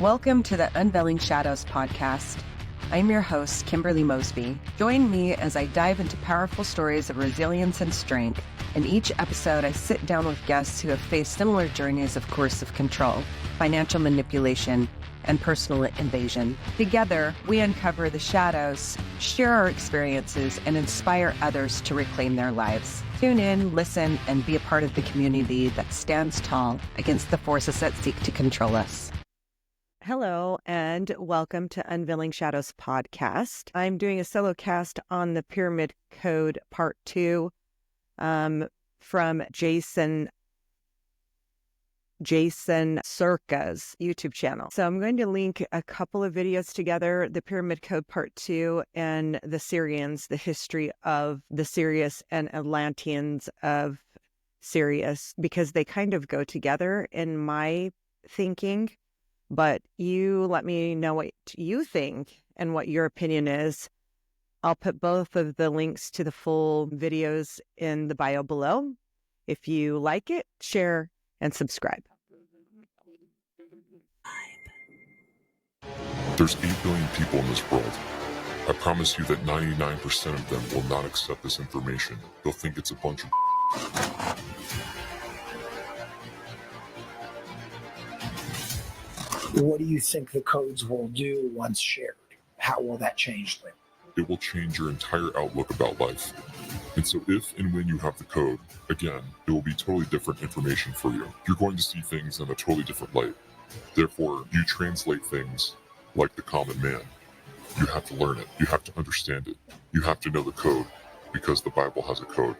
Welcome to the Unveiling Shadows podcast. I'm your host, Kimberly Mosby. Join me as I dive into powerful stories of resilience and strength. In each episode, I sit down with guests who have faced similar journeys of coercive control, financial manipulation, and personal invasion. Together, we uncover the shadows, share our experiences, and inspire others to reclaim their lives. Tune in, listen, and be a part of the community that stands tall against the forces that seek to control us. Hello, and welcome to Unveiling Shadows podcast. I'm doing a solo cast on the Pyramid Code Part 2 from Jason Circa's YouTube channel. So I'm going to link a couple of videos together, the Pyramid Code Part 2 and the Sirians, the history of the Sirius and Atlanteans of Sirius, because they kind of go together in my thinking. But you let me know what you think and what your opinion is. I'll put both of the links to the full videos in the bio below. If you like it, share and subscribe. There's 8 billion people in this world. I promise you that 99% of them will not accept this information. They'll think it's a bunch of What do you think the codes will do once shared? How will that change things? It will change your entire outlook about life. And so if and when you have the code, again, it will be totally different information for you. You're going to see things in a totally different light. Therefore, you translate things like the common man. You have to learn it. You have to understand it. You have to know the code because the Bible has a code.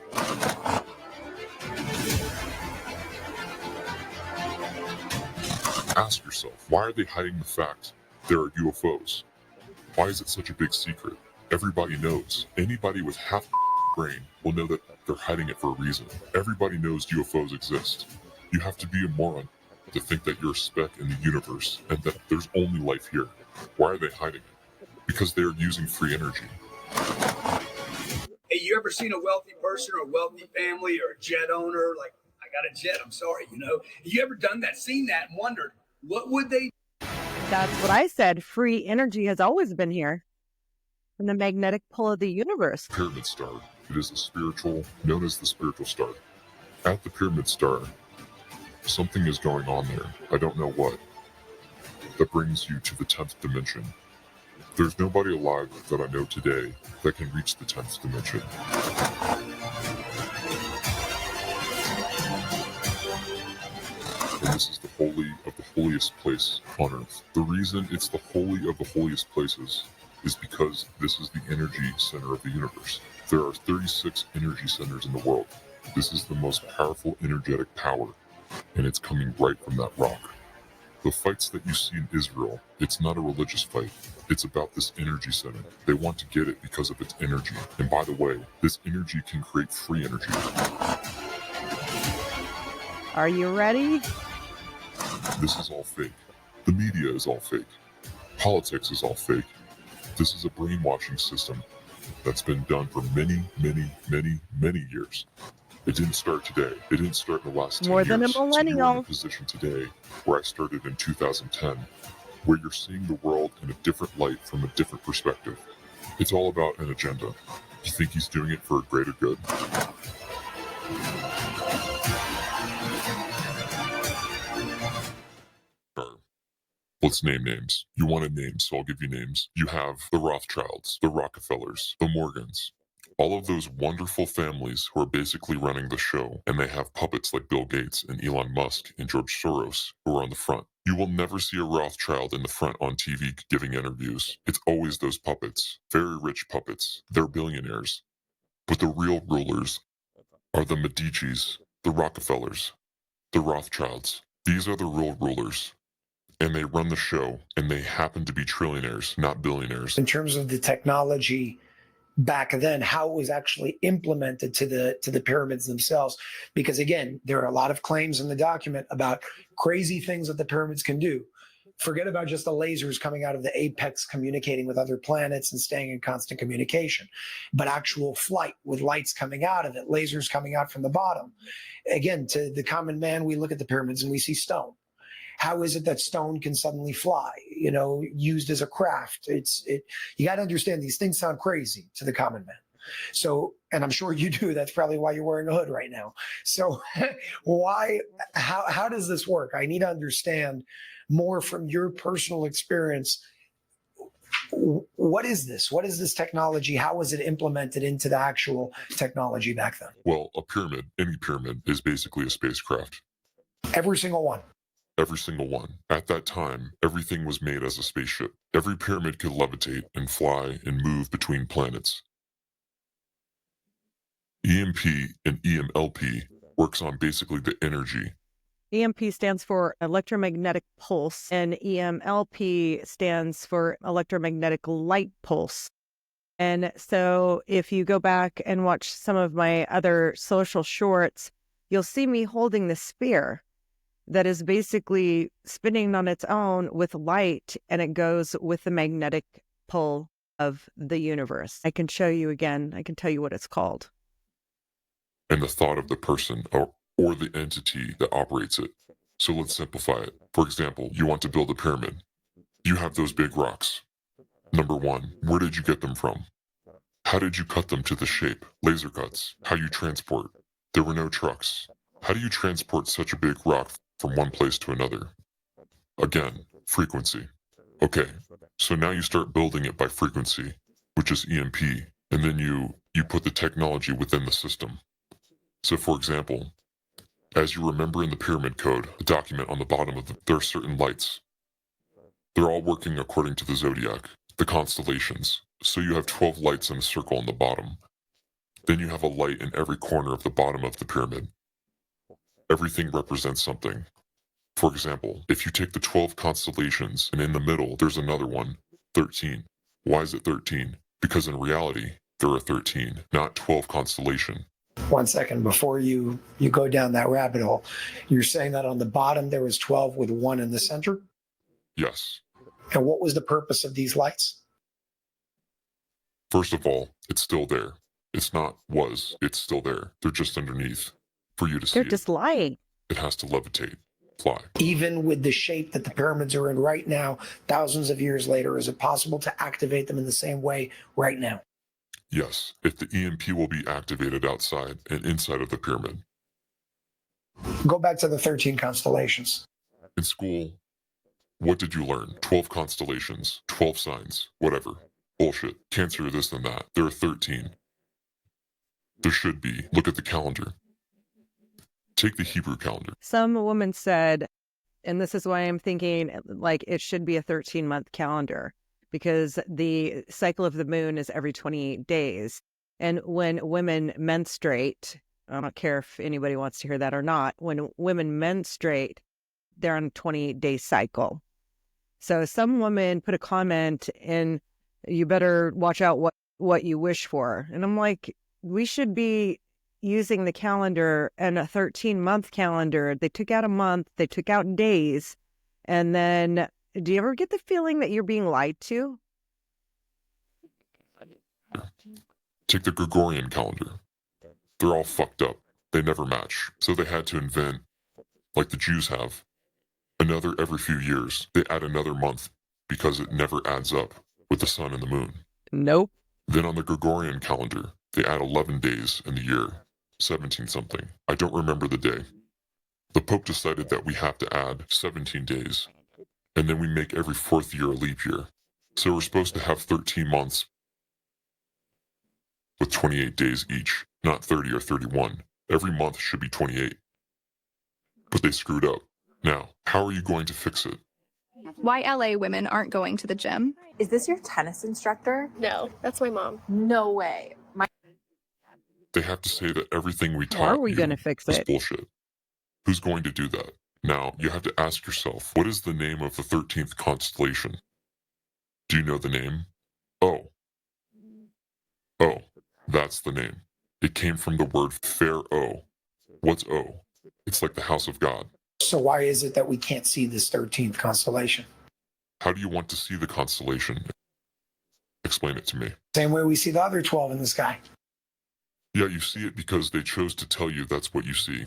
Ask yourself, why are they hiding the fact there are UFOs? Why is it such a big secret? Everybody knows. Anybody with half a brain will know that they're hiding it for a reason. Everybody knows UFOs exist. You have to be a moron to think that you're a speck in the universe and that there's only life here. Why are they hiding it? Because they're using free energy. Hey, you ever seen a wealthy person or a wealthy family or a jet owner? Like, I got a jet, I'm sorry, You ever done that, seen that, and wondered, what would they? That's what I said. Free energy has always been here from the magnetic pull of the universe. Pyramid star. It is a spiritual, known as the spiritual star. At the pyramid star, something is going on there. I don't know what. That brings you to the 10th dimension. There's nobody alive that I know today that can reach the 10th dimension. And this is the holy of the holiest place on earth. The reason it's the holy of the holiest places is because this is the energy center of the universe. There are 36 energy centers in the world. This is the most powerful energetic power, and it's coming right from that rock. The fights that you see in Israel, it's not a religious fight. It's about this energy center. They want to get it because of its energy. And by the way, this energy can create free energy. Are you ready? This is all fake. The media is all fake. Politics is all fake. This is a brainwashing system that's been done for many, many, many, many years. It didn't start today. It didn't start in the last 10 More years. than a So you're millennial. in a position today where I started in 2010, where you're seeing the world in a different light from a different perspective. It's all about an agenda. You think he's doing it for a greater good? Let's name names. You wanted names, so I'll give you names. You have the Rothschilds, the Rockefellers, the Morgans. All of those wonderful families who are basically running the show, and they have puppets like Bill Gates and Elon Musk and George Soros who are on the front. You will never see a Rothschild in the front on TV giving interviews. It's always those puppets, very rich puppets. They're billionaires. But the real rulers are the Medicis, the Rockefellers, the Rothschilds. These are the real rulers. And they run the show, and they happen to be trillionaires, not billionaires. In terms of the technology back then, how it was actually implemented to the pyramids themselves, because again, there are a lot of claims in the document about crazy things that the pyramids can do. Forget about just the lasers coming out of the apex communicating with other planets and staying in constant communication, but actual flight with lights coming out of it, lasers coming out from the bottom. Again, to the common man, we look at the pyramids and we see stone. How is it that stone can suddenly fly, used as a craft? You got to understand, these things sound crazy to the common man. So, and I'm sure you do. That's probably why you're wearing a hood right now. So how does this work? I need to understand more from your personal experience. What is this? What is this technology? How was it implemented into the actual technology back then? Well, a pyramid, any pyramid, is basically a spacecraft. Every single one. Every single one. At that time, everything was made as a spaceship. Every pyramid could levitate and fly and move between planets. EMP and EMLP works on basically the energy. EMP stands for electromagnetic pulse, and EMLP stands for electromagnetic light pulse. And so if you go back and watch some of my other social shorts, you'll see me holding the sphere that is basically spinning on its own with light, and it goes with the magnetic pull of the universe. I can show you again. I can tell you what it's called. And the thought of the person or the entity that operates it. So let's simplify it. For example, you want to build a pyramid. You have those big rocks. Number one, where did you get them from? How did you cut them to the shape? Laser cuts. How you transport? There were no trucks. How do you transport such a big rock from one place to another? Again, frequency. Okay, so now you start building it by frequency, which is EMP, and then you put the technology within the system. So for example, as you remember in the pyramid code, the document on the bottom there are certain lights. They're all working according to the zodiac, the constellations. So you have 12 lights in a circle on the bottom. Then you have a light in every corner of the bottom of the pyramid. Everything represents something. For example, if you take the 12 constellations and in the middle there's another one, 13. Why is it 13? Because in reality, there are 13, not 12 constellations. 1 second before you go down that rabbit hole. You're saying that on the bottom there was 12 with 1 in the center? Yes. And what was the purpose of these lights? First of all, it's still there. It's not was, it's still there. They're just underneath for you to see. They're just lying. It has to levitate, fly. Even with the shape that the pyramids are in right now, thousands of years later, is it possible to activate them in the same way right now? Yes, if the EMP will be activated outside and inside of the pyramid. Go back to the 13 constellations. In school, what did you learn? 12 constellations, 12 signs, whatever. Bullshit. Cancer, this and that. There are 13. There should be. Look at the calendar. Take the Hebrew calendar. Some woman said, and this is why I'm thinking like it should be a 13-month calendar, because the cycle of the moon is every 28 days. And when women menstruate, I don't care if anybody wants to hear that or not, when women menstruate, they're on a 28-day cycle. So some woman put a comment in, you better watch out what you wish for. And I'm like, we should be using the calendar and a 13-month calendar. They took out a month, they took out days. And then, do you ever get the feeling that you're being lied to? Take the Gregorian calendar. They're all fucked up. They never match. So they had to invent, like the Jews have, another every few years. They add another month because it never adds up with the sun and the moon. Nope. Then on the Gregorian calendar, they add 11 days in the year, 17 something. I don't remember the day. The Pope decided that we have to add 17 days, and then we make every 4th year a leap year. So we're supposed to have 13 months with 28 days each, not 30 or 31. Every month should be 28. But they screwed up. Now, how are you going to fix it? Why LA women aren't going to the gym. Is this your tennis instructor? No, that's my mom. No way. They have to say that everything we How taught are we you going to fix is it? bullshit. Who's going to do that? Now, you have to ask yourself, what is the name of the 13th constellation? Do you know the name? Oh, that's the name. It came from the word Pharaoh. What's O? It's like the house of God. So why is it that we can't see this 13th constellation? How do you want to see the constellation? Explain it to me. Same way we see the other 12 in the sky. Yeah, you see it because they chose to tell you that's what you see.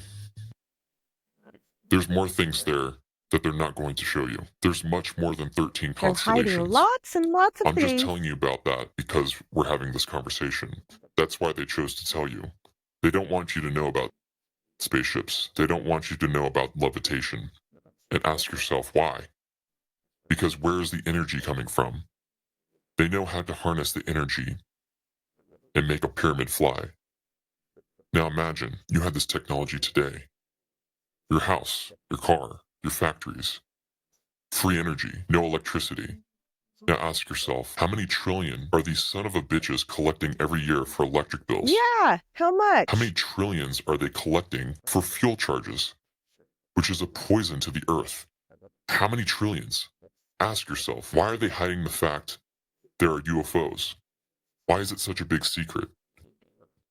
There's more things there that they're not going to show you. There's much more than 13 They're hiding constellations. lots and lots of I'm things. just telling you about that because we're having this conversation. That's why they chose to tell you. They don't want you to know about spaceships. They don't want you to know about levitation. And ask yourself why. Because where is the energy coming from? They know how to harness the energy and make a pyramid fly. Now imagine you had this technology today. Your house, your car, your factories. Free energy, no electricity. Now ask yourself, how many trillion are these son of a bitches collecting every year for electric bills? Yeah, how much? How many trillions are they collecting for fuel charges, which is a poison to the earth? How many trillions? Ask yourself, why are they hiding the fact there are UFOs? Why is it such a big secret?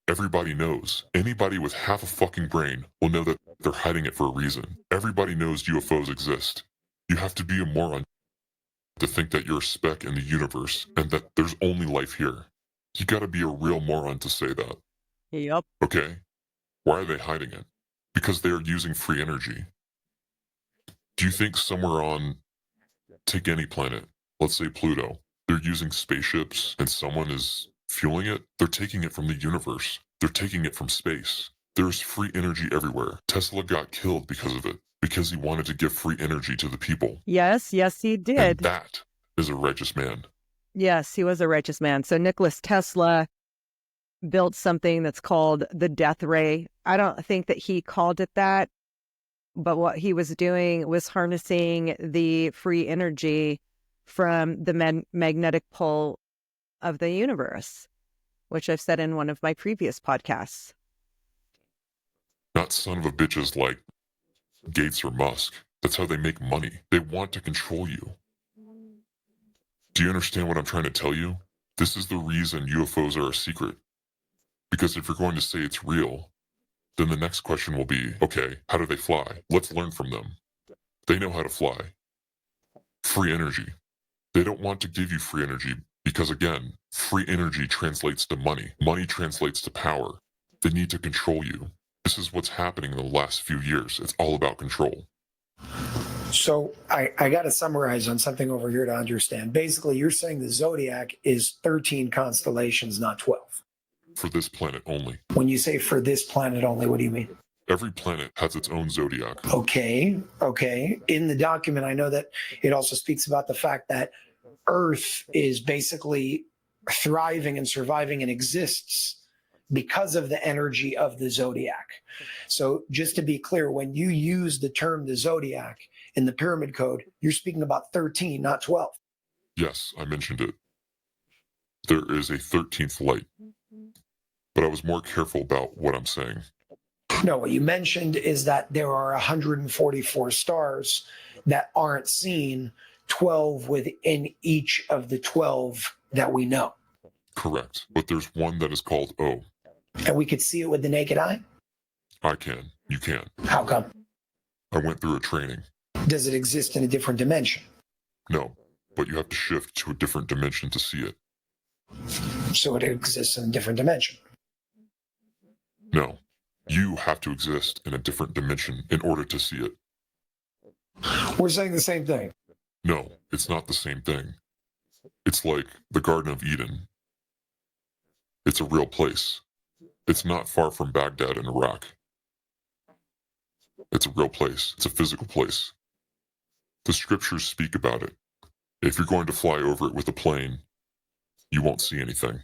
Everybody knows. Anybody with half a fucking brain will know that they're hiding it for a reason. Everybody knows UFOs exist. You have to be a moron to think that you're a speck in the universe and that there's only life here. You gotta be a real moron to say that. Yep. Okay? Why are they hiding it? Because they are using free energy. Do you think somewhere on, take any planet, let's say Pluto, they're using spaceships and someone is fueling it? They're taking it from the universe. They're taking it from space. There's free energy everywhere. Tesla got killed because of it, because he wanted to give free energy to the people. Yes, he And did. that is a righteous man. Yes, he was a righteous man. So Nikola Tesla built something that's called the death ray. I don't think that he called it that, but what he was doing was harnessing the free energy from the magnetic pole of the universe, which I've said in one of my previous podcasts. Not son of a bitches like Gates or Musk. That's how they make money. They want to control you. Do you understand what I'm trying to tell you? This is the reason UFOs are a secret. Because if you're going to say it's real, then the next question will be, okay, how do they fly? Let's learn from them. They know how to fly. Free energy. They don't want to give you free energy because, again, free energy translates to money. Money translates to power. They need to control you. This is what's happening in the last few years. It's all about control. So I got to summarize on something over here to understand. Basically, you're saying the zodiac is 13 constellations, not 12. For this planet only. When you say for this planet only, what do you mean? Every planet has its own zodiac. Okay. In the document, I know that it also speaks about the fact that Earth is basically thriving and surviving and exists because of the energy of the zodiac. So just to be clear, when you use the term the zodiac in the pyramid code, you're speaking about 13, not 12. Yes, I mentioned it. There is a 13th light. But I was more careful about what I'm saying. No, what you mentioned is that there are 144 stars that aren't seen, 12 within each of the 12 that we know. Correct. But there's one that is called O. And we could see it with the naked eye? I can. You can. How come? I went through a training. Does it exist in a different dimension? No, but you have to shift to a different dimension to see it. So it exists in a different dimension. No, you have to exist in a different dimension in order to see it. We're saying the same thing. No, it's not the same thing. It's like the Garden of Eden. It's a real place. It's not far from Baghdad in Iraq. It's a real place. It's a physical place. The scriptures speak about it. If you're going to fly over it with a plane, you won't see anything.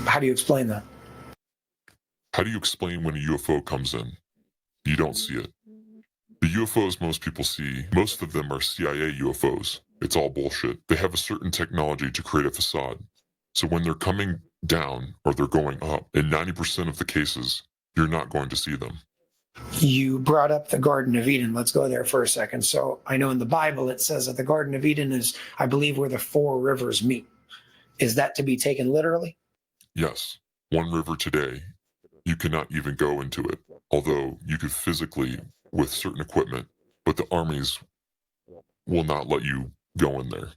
How do you explain that? How do you explain when a UFO comes in? You don't see it. The UFOs most people see, most of them are CIA UFOs. It's all bullshit. They have a certain technology to create a facade. So when they're coming down or they're going up, in 90% of the cases, you're not going to see them. You brought up the Garden of Eden. Let's go there for a second. So I know in the Bible it says that the Garden of Eden is, I believe, where the four rivers meet. Is that to be taken literally? Yes. One river today, you cannot even go into it, although you could physically with certain equipment, but the armies will not let you go in there.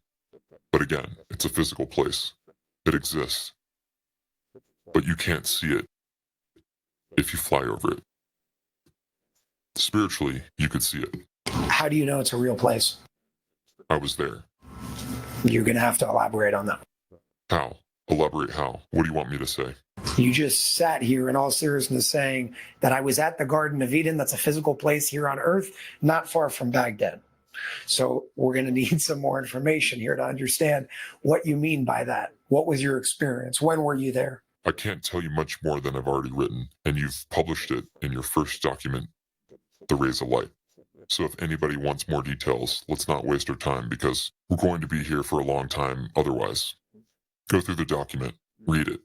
But again, it's a physical place. It exists. But you can't see it if you fly over it. Spiritually, you could see it. How do you know it's a real place? I was there. You're going to have to elaborate on that. How? Elaborate how? What do you want me to say? You just sat here in all seriousness saying that I was at the Garden of Eden. That's a physical place here on Earth, not far from Baghdad. So we're going to need some more information here to understand what you mean by that. What was your experience? When were you there? I can't tell you much more than I've already written, and you've published it in your first document, The Rays of Light. So if anybody wants more details, let's not waste our time because we're going to be here for a long time otherwise. Go through the document, read it.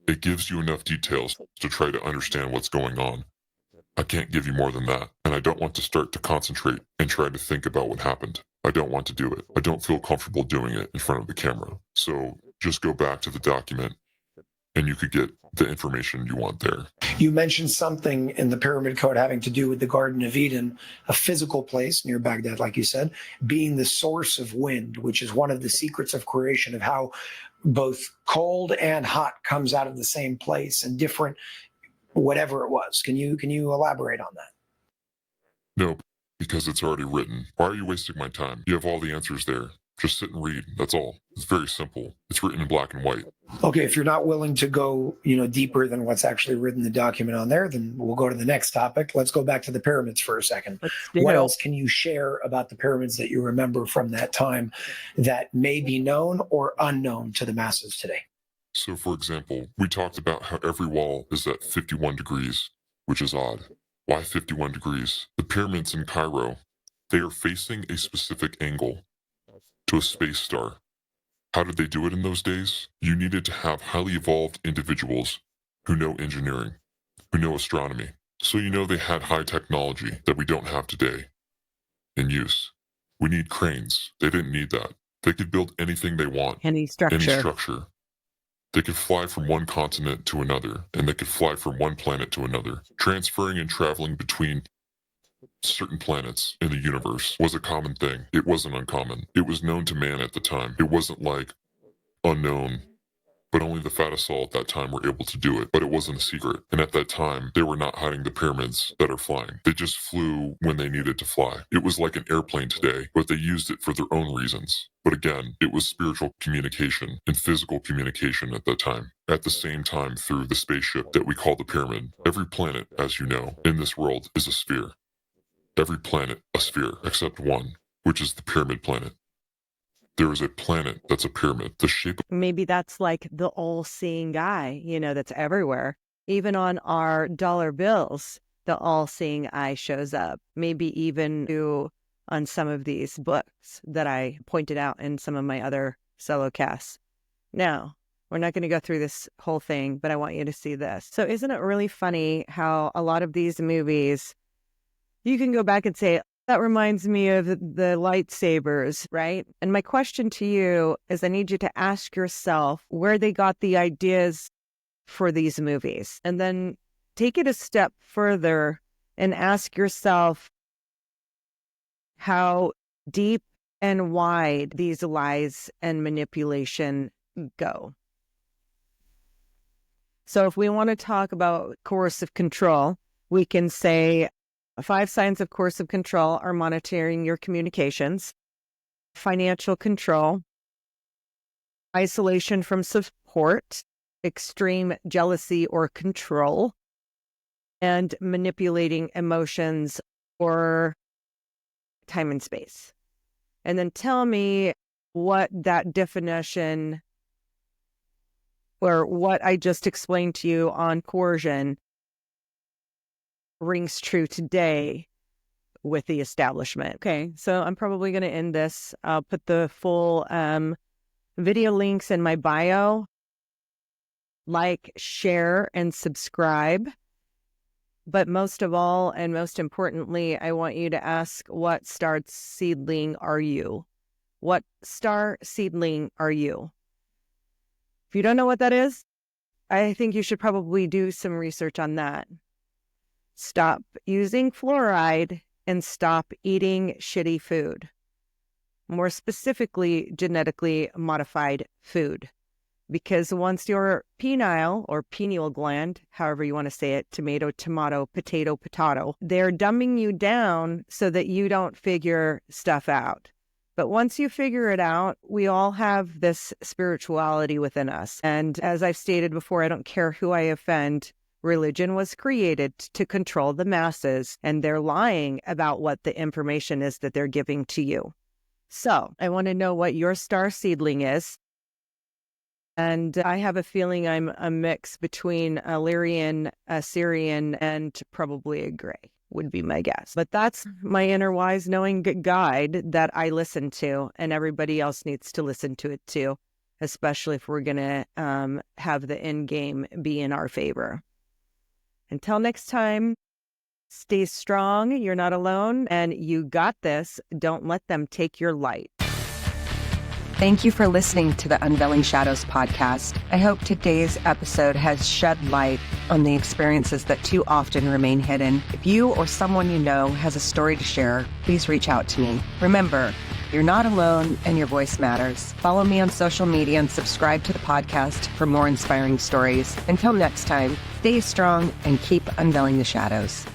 It gives you enough details to try to understand what's going on. I can't give you more than that, and I don't want to start to concentrate and try to think about what happened. I don't want to do it. I don't feel comfortable doing it in front of the camera. So just go back to the document and you could get the information you want there. You mentioned something in the Pyramid Code having to do with the Garden of Eden, a physical place near Baghdad, like you said, being the source of wind, which is one of the secrets of creation, of how both cold and hot comes out of the same place and different, whatever it was. Can you elaborate on that? No, because it's already written. Why are you wasting my time? You have all the answers there. Just sit and read. That's all. It's very simple. It's written in black and white. Okay, if you're not willing to go, deeper than what's actually written in the document on there, then we'll go to the next topic. Let's go back to the pyramids for a second. What else can you share about the pyramids that you remember from that time that may be known or unknown to the masses today? So, for example, we talked about how every wall is at 51 degrees, which is odd. Why 51 degrees? The pyramids in Cairo, they are facing a specific angle to a space star. How did they do it in those days? You needed to have highly evolved individuals who know engineering, who know astronomy. So they had high technology that we don't have today in use. We need cranes. They didn't need that. They could build anything they want. Any structure. Any structure. They could fly from one continent to another, and they could fly from one planet to another. Transferring and traveling between certain planets in the universe was a common thing. It wasn't uncommon. It was known to man at the time. It wasn't like unknown, but only the fattest at that time were able to do it. But it wasn't a secret. And at that time, they were not hiding the pyramids that are flying. They just flew when they needed to fly. It was like an airplane today, but they used it for their own reasons. But again, it was spiritual communication and physical communication at that time. At the same time, through the spaceship that we call the pyramid. Every planet, as you know, in this world is a sphere. Every planet a sphere, except one, which is the pyramid planet. There is a planet that's a pyramid. The shape of... Maybe that's like the all-seeing eye, that's everywhere. Even on our dollar bills, the all-seeing eye shows up. Maybe even on some of these books that I pointed out in some of my other solo casts. Now, we're not going to go through this whole thing, but I want you to see this. So isn't it really funny how a lot of these movies, you can go back and say, that reminds me of the lightsabers, right? And my question to you is I need you to ask yourself where they got the ideas for these movies. And then take it a step further and ask yourself how deep and wide these lies and manipulation go. So if we want to talk about coercive control, we can say 5 signs of coercive control are monitoring your communications, financial control, isolation from support, extreme jealousy or control, and manipulating emotions or time and space. And then tell me what that definition or what I just explained to you on coercion rings true today with the establishment. Okay, so I'm probably going to end this. I'll put the full video links in my bio. Like, share, and subscribe. But most of all, and most importantly, I want you to ask, what star seedling are you? What star seedling are you? If you don't know what that is, I think you should probably do some research on that. Stop using fluoride and stop eating shitty food. More specifically, genetically modified food. Because once your penile or pineal gland, however you want to say it, tomato, potato, they're dumbing you down so that you don't figure stuff out. But once you figure it out, we all have this spirituality within us. And as I've stated before, I don't care who I offend. Religion was created to control the masses, and they're lying about what the information is that they're giving to you. So I want to know what your star seedling is. And I have a feeling I'm a mix between a Lyrian, a Sirian, and probably a gray would be my guess. But that's my inner wise knowing guide that I listen to, and everybody else needs to listen to it too, especially if we're going to have the end game be in our favor. Until next time, stay strong. You're not alone, and you got this. Don't let them take your light. Thank you for listening to the Unveiling Shadows podcast. I hope today's episode has shed light on the experiences that too often remain hidden. If you or someone you know has a story to share, please reach out to me. Remember, you're not alone and your voice matters. Follow me on social media and subscribe to the podcast for more inspiring stories. Until next time, stay strong and keep unveiling the shadows.